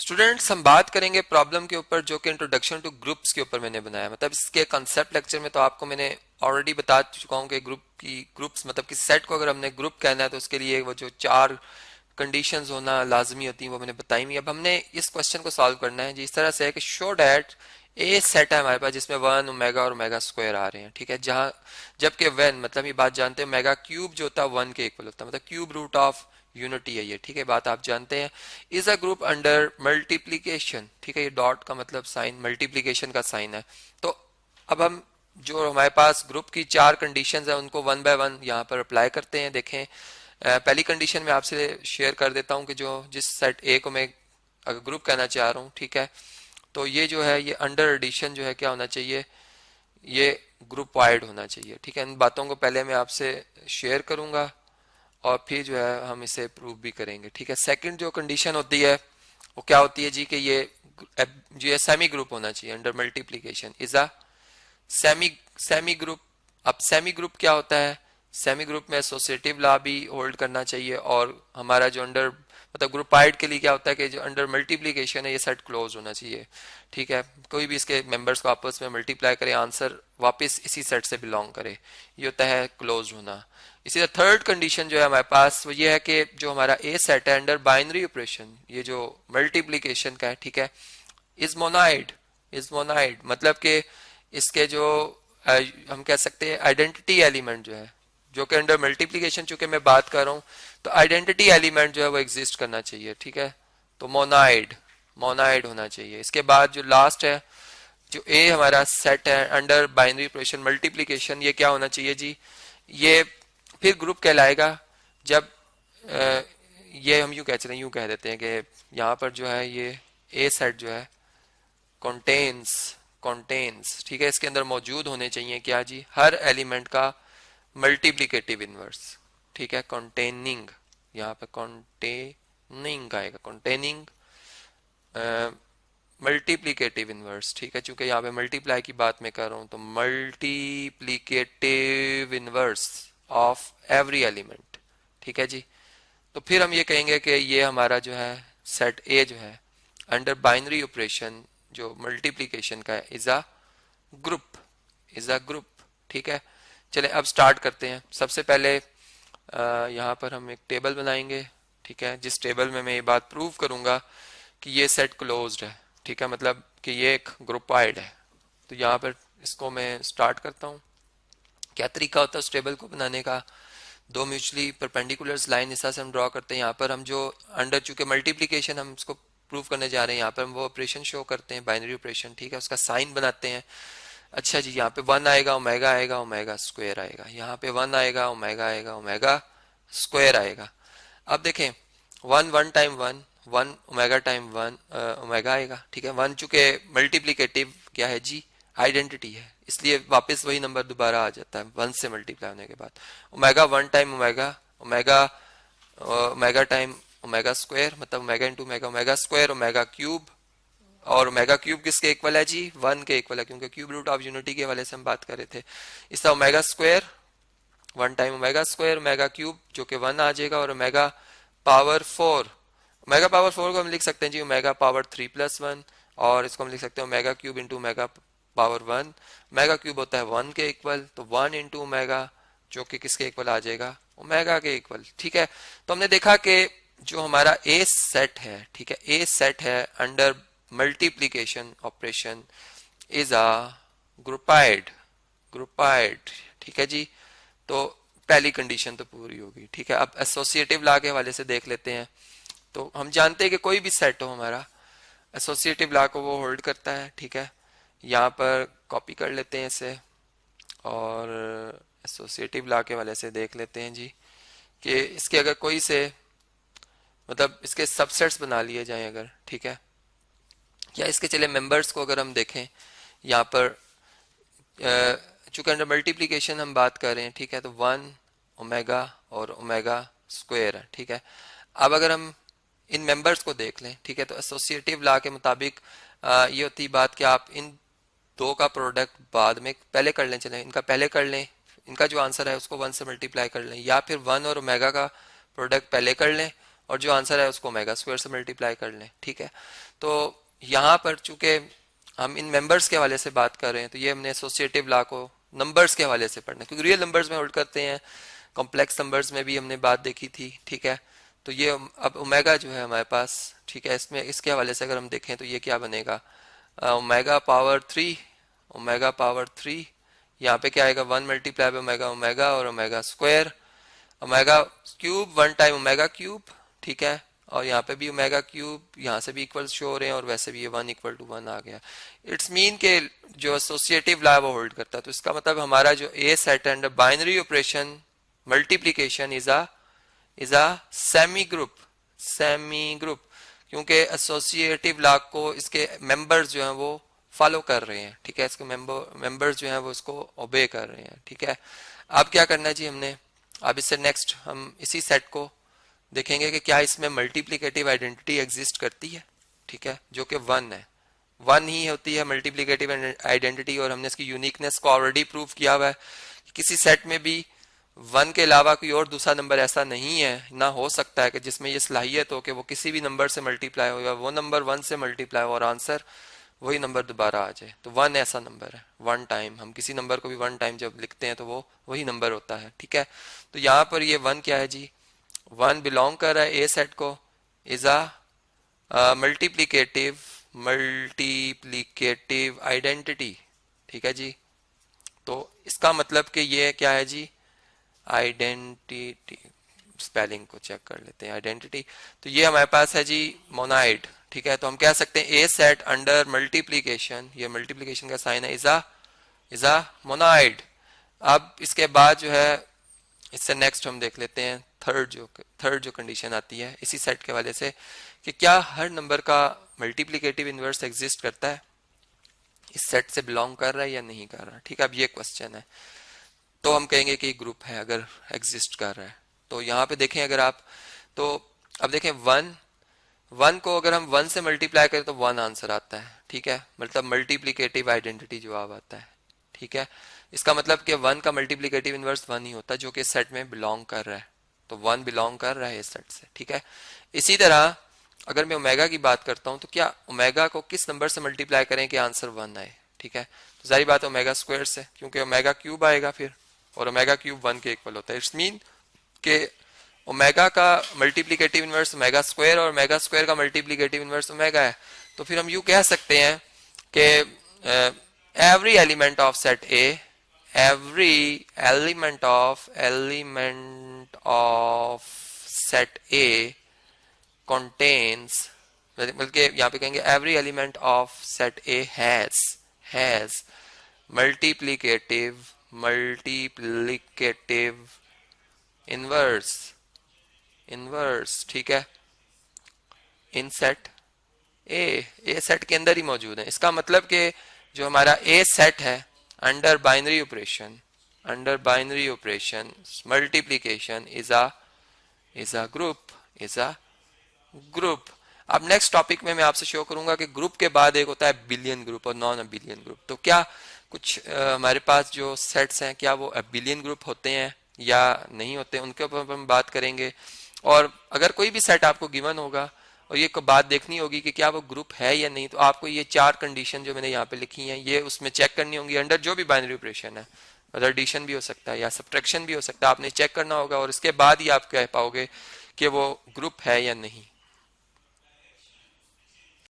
Students, हम बात करेंगे प्रॉब्लम के ऊपर जो कि इंट्रोडक्शन टू ग्रुप्स के ऊपर मैंने बनाया। मतलब इसके कंसेप्ट लेक्चर में तो आपको मैंने ऑलरेडी बता चुका हूँ कि ग्रुप्स मतलब कि सेट को अगर हमने ग्रुप कहना है तो उसके लिए वो जो चार कंडीशंस होना लाजमी होती हैं वो मैंने बताई हुई। अब हमने इस क्वेश्चन को सॉल्व करना है जी इस तरह से है कि शो डैट ए सेट है हमारे पास जिसमें वन ओमेगा और ओमेगा स्क्वायर आ रहे हैं, ठीक है। जहां जबकि वेन मतलब ये बात जानते हैं ओमेगा क्यूब जो होता है वन के इक्वल होता है, मतलब क्यूब रूट ऑफ यूनिटी है ये, ठीक है। बात आप जानते हैं। Is a group under multiplication, ठीक है। ये डॉट का मतलब साइन मल्टीप्लीकेशन का साइन है। तो अब हम जो हमारे पास ग्रुप की चार कंडीशंस है उनको वन बाय वन यहाँ पर अप्लाई करते हैं। देखें, पहली कंडीशन में आपसे शेयर कर देता हूँ कि जो जिस सेट ए को मैं अगर ग्रुप कहना चाह रहा हूँ, ठीक है, तो ये जो है ये अंडर एडिशन जो है क्या होना चाहिए, ये ग्रुप वाइड होना चाहिए, ठीक है। इन बातों को पहले मैं आपसे शेयर करूंगा और फिर जो है हम इसे प्रूव भी करेंगे, ठीक है। सेकंड जो कंडीशन होती है वो क्या होती है जी कि ये सेमी ग्रुप होना चाहिए under multiplication is a semi semi group. अब सेमी ग्रुप क्या होता है, सेमी ग्रुप में एसोसिएटिव लॉ भी होल्ड करना चाहिए और हमारा जो अंडर मतलब ग्रुपाइड के लिए क्या होता है कि जो अंडर मल्टीप्लीकेशन है ये सेट क्लोज होना चाहिए, ठीक है। कोई भी इसके मेंबर्स को आपस में मल्टीप्लाई करे आंसर वापस इसी सेट से बिलोंग करे, ये होता है क्लोज होना। इसी तरह थर्ड कंडीशन जो है हमारे पास वो ये है कि जो हमारा ए सेट है अंडर बाइनरी ऑपरेशन, ये जो मल्टीप्लीकेशन का है, ठीक है, इज मोनाइड। इज मोनाइड मतलब कि इसके जो हम कह सकते हैं आइडेंटिटी एलिमेंट जो है जो कि अंडर मल्टीप्लीकेशन चूंकि मैं बात कर रहा हूं तो आइडेंटिटी एलिमेंट जो है वो एग्जिस्ट करना चाहिए, ठीक है। तो मोनाइड मोनाइड होना चाहिए। इसके बाद जो लास्ट है जो ए हमारा सेट है अंडर बाइनरी ऑपरेशन मल्टीप्लीकेशन, ये क्या होना चाहिए जी, ये फिर ग्रुप कहलाएगा जब ये हम यूं कह देते हैं कि यहाँ पर जो है ये ए सेट जो है कंटेन्स कंटेन्स, ठीक है, इसके अंदर मौजूद होने चाहिए क्या जी, हर एलिमेंट का मल्टीप्लीकेटिव इनवर्स, ठीक है। कंटेनिंग, यहाँ पे कंटेनिंग आएगा, कंटेनिंग मल्टीप्लीकेटिव इनवर्स, ठीक है। चूंकि यहाँ पे मल्टीप्लाई की बात मैं कर रहा हूँ तो multiplicative inverse of every element, ठीक है जी। तो फिर हम ये कहेंगे कि ये हमारा जो है सेट ए जो है अंडर बाइनरी ऑपरेशन जो मल्टीप्लीकेशन का है is a group, is a group, ठीक है। चले अब स्टार्ट करते हैं। सबसे पहले यहाँ पर हम एक टेबल बनाएंगे, ठीक है, जिस टेबल में मैं ये बात प्रूव करूंगा कि ये सेट क्लोज्ड है, ठीक है, मतलब कि ये एक ग्रुपाइड है। तो यहाँ पर इसको मैं स्टार्ट करता हूँ। क्या तरीका होता है उस टेबल को बनाने का, दो म्यूचुअली परपेंडिकुलर लाइन इस तरह से हम ड्रॉ करते हैं। यहाँ पर हम जो अंडर चूंकि मल्टीप्लीकेशन हम इसको प्रूव करने जा रहे हैं, यहाँ पर हम वो ऑपरेशन शो करते हैं बाइनरी ऑपरेशन, ठीक है, उसका साइन बनाते हैं। अच्छा जी, यहाँ पे वन आएगा ओमेगा आएगा ओमेगा स्क्वायर आएगा, यहाँ पे वन आएगा ओमेगा स्क्वायर आएगा। अब देखें one one time one one omega time one omega आएगा, ठीक है। वन चूंकि मल्टीप्लीकेटिव क्या है जी, आइडेंटिटी है, इसलिए वापस वही नंबर दोबारा आ जाता है वन से मल्टीप्लाई होने के बाद। Omega one time omega omega omega time omega square मतलब omega into omega omega square omega cube, और ओमेगा क्यूब किसके इक्वल है जी, वन के इक्वल है, क्योंकि क्यूब रूट ऑफ यूनिटी के हवाले से हम बात कर रहे थे। इस तरह omega square one time omega square omega cube जो कि वन आ जाएगा, और omega power four, omega power four को हम लिख सकते हैं जी omega power three plus one, और इसको हम लिख सकते हैं omega cube into omega power one. Omega cube होता है वन के इक्वल, तो वन इंटू ओमेगा जो कि किसके इक्वल आ जाएगा, ओमेगा के इक्वल, ठीक है। तो हमने देखा कि जो हमारा ए सेट है, ठीक है, ए सेट है under multiplication operation is a groupoid, groupoid, ठीक है जी। तो पहली कंडीशन तो पूरी होगी, ठीक है। अब एसोसिएटिव लॉ के हवाले से देख लेते हैं। तो हम जानते हैं कि कोई भी सेट हो हमारा एसोसिएटिव लॉ को वो होल्ड करता है, ठीक है। यहाँ पर कॉपी कर लेते हैं इसे और एसोसिएटिव लॉ के हवाले से देख लेते हैं जी कि इसके अगर कोई से मतलब इसके सबसेट्स बना लिए जाएं अगर, ठीक है, या इसके चले मेंबर्स को अगर हम देखें यहाँ पर चूंकि अंडर मल्टीप्लीकेशन हम बात कर रहे हैं, ठीक है, तो वन ओमेगा और ओमेगा स्क्वायर है, ठीक है। अब अगर हम इन मेंबर्स को देख लें, ठीक है, तो एसोसिएटिव लॉ के मुताबिक ये होती बात कि आप इन दो का प्रोडक्ट बाद में पहले कर लें, चलें इनका पहले कर लें, इनका जो आंसर है उसको वन से मल्टीप्लाई कर लें, या फिर वन और ओमेगा का प्रोडक्ट पहले कर लें और जो आंसर है उसको ओमेगा स्क्वायर से मल्टीप्लाई कर लें, ठीक है। तो यहाँ पर चूंकि हम इन मेंबर्स के हवाले से बात कर रहे हैं तो ये हमने एसोसिएटिव लॉ को नंबर्स के हवाले से पढ़ना है, क्योंकि रियल नंबर्स में होल्ड करते हैं, कॉम्प्लेक्स नंबर्स में भी हमने बात देखी थी, ठीक है। तो ये अब ओमेगा जो है हमारे पास, ठीक है, इसमें इसके हवाले से अगर हम देखें तो ये क्या बनेगा, ओमेगा पावर 3, ओमेगा पावर 3, यहाँ पे क्या आएगा 1 मल्टीप्लाई बाय ओमेगा ओमेगा और omega square, omega cube 1 time omega cube, ठीक है। और यहाँ पे भी ओमेगा क्यूब, यहाँ से भी इक्वल शो हो रहे हैं और वैसे भी ये 1 इक्वल टू 1 आ गया। इट्स मीन के जो एसोसिएटिव लॉ वो होल्ड करता है। तो इसका मतलब हमारा जो A set under binary operation multiplication is a semi group, क्योंकि एसोसिएटिव लॉ को इसके मेंबर्स जो हैं वो फॉलो कर रहे हैं, ठीक है, इसके मेंबर्स जो हैं वो इसको ओबे कर रहे हैं, ठीक है। अब क्या करना चाहिए हमने, अब इससे नेक्स्ट हम इसी सेट को देखेंगे कि क्या इसमें मल्टीप्लिकेटिव आइडेंटिटी एग्जिस्ट करती है, ठीक है, जो कि 1 है, 1 ही होती है मल्टीप्लिकेटिव आइडेंटिटी। और हमने इसकी यूनिकनेस को ऑलरेडी प्रूव किया हुआ है कि किसी सेट में भी 1 के अलावा कोई और दूसरा नंबर ऐसा नहीं है, ना हो सकता है कि जिसमें ये सलाहियत हो कि वो किसी भी नंबर से मल्टीप्लाई हो या वो नंबर 1 से मल्टीप्लाई हो और आंसर वही नंबर दोबारा आ जाए। तो 1 ऐसा नंबर है, 1 टाइम, हम किसी नंबर को भी 1 टाइम जब लिखते हैं तो वो वही नंबर होता है, ठीक है। तो यहाँ पर ये 1 क्या है जी, 1 बिलोंग कर रहा है ए सेट को, इज अ मल्टीप्लिकेटिव आइडेंटिटी, ठीक है जी। तो इसका मतलब कि ये क्या है जी, आइडेंटिटी, स्पेलिंग को चेक कर लेते हैं, आइडेंटिटी। तो ये हमारे पास है जी मोनाइड, ठीक है। तो हम कह सकते हैं ए सेट अंडर मल्टीप्लिकेशन, ये मल्टीप्लिकेशन का साइन है, इज अ मोनाइड। अब इसके बाद जो है इससे नेक्स्ट हम देख लेते हैं थर्ड जो कंडीशन आती है इसी सेट के वाले से, कि क्या हर नंबर का मल्टीप्लिकेटिव इनवर्स एग्जिस्ट करता है, इस सेट से बिलोंग कर रहा है या नहीं कर रहा, ठीक है। अब ये क्वेश्चन है, तो हम कहेंगे कि ग्रुप है अगर एग्जिस्ट कर रहा है। तो यहाँ पे देखें अगर आप, तो अब देखें 1 को अगर हम 1 से मल्टीप्लाई करें तो 1 आंसर आता है, ठीक है, मतलब मल्टीप्लिकेटिव आइडेंटिटी जवाब आता है, ठीक है। इसका मतलब कि 1 का मल्टीप्लिकेटिव इनवर्स 1 ही होता है जो कि सेट में बिलोंग कर रहा है, तो 1 बिलोंग कर रहा है इस सेट से, ठीक है। इसी तरह अगर मैं ओमेगा की बात करता हूं तो क्या ओमेगा को किस नंबर से मल्टीप्लाई करें कि आंसर 1 आए, ठीक है। तो सारी बात ओमेगा स्क्वायर से, क्योंकि ओमेगा क्यूब आएगा फिर, और ओमेगा क्यूब 1 के इक्वल होता है। इट्स मीन के ओमेगा का मल्टीप्लिकेटिव इनवर्स ओमेगा स्क्वायर और ओमेगा स्क्वायर का मल्टीप्लिकेटिव इनवर्स ओमेगा है। तो फिर हम यूं कह सकते हैं कि every element of set A, every element of set A contains, बल्कि यहाँ पे कहेंगे every element of set A has multiplicative inverse, ठीक है, इन सेट ए सेट के अंदर ही मौजूद है। इसका मतलब कि जो हमारा ए सेट है under binary operation multiplication is a group. अब नेक्स्ट टॉपिक में मैं आपसे शो करूंगा कि ग्रुप के बाद एक होता है बिलियन ग्रुप और नॉन अबिलियन ग्रुप। तो क्या कुछ हमारे पास जो सेट्स हैं क्या वो अबिलियन ग्रुप होते हैं या नहीं होते, उनके ऊपर हम बात करेंगे। और अगर कोई भी सेट आपको गिवन होगा और ये को बात देखनी होगी कि क्या वो ग्रुप है या नहीं, तो आपको ये 4 कंडीशन जो मैंने यहाँ पे लिखी हैं ये उसमें चेक करनी होंगी अंडर जो भी बाइनरी ऑपरेशन है, मतलब एडिशन भी हो सकता है या सब्ट्रैक्शन भी हो सकता है, आपने चेक करना होगा और इसके बाद ही आप कह पाओगे कि वो ग्रुप है या नहीं।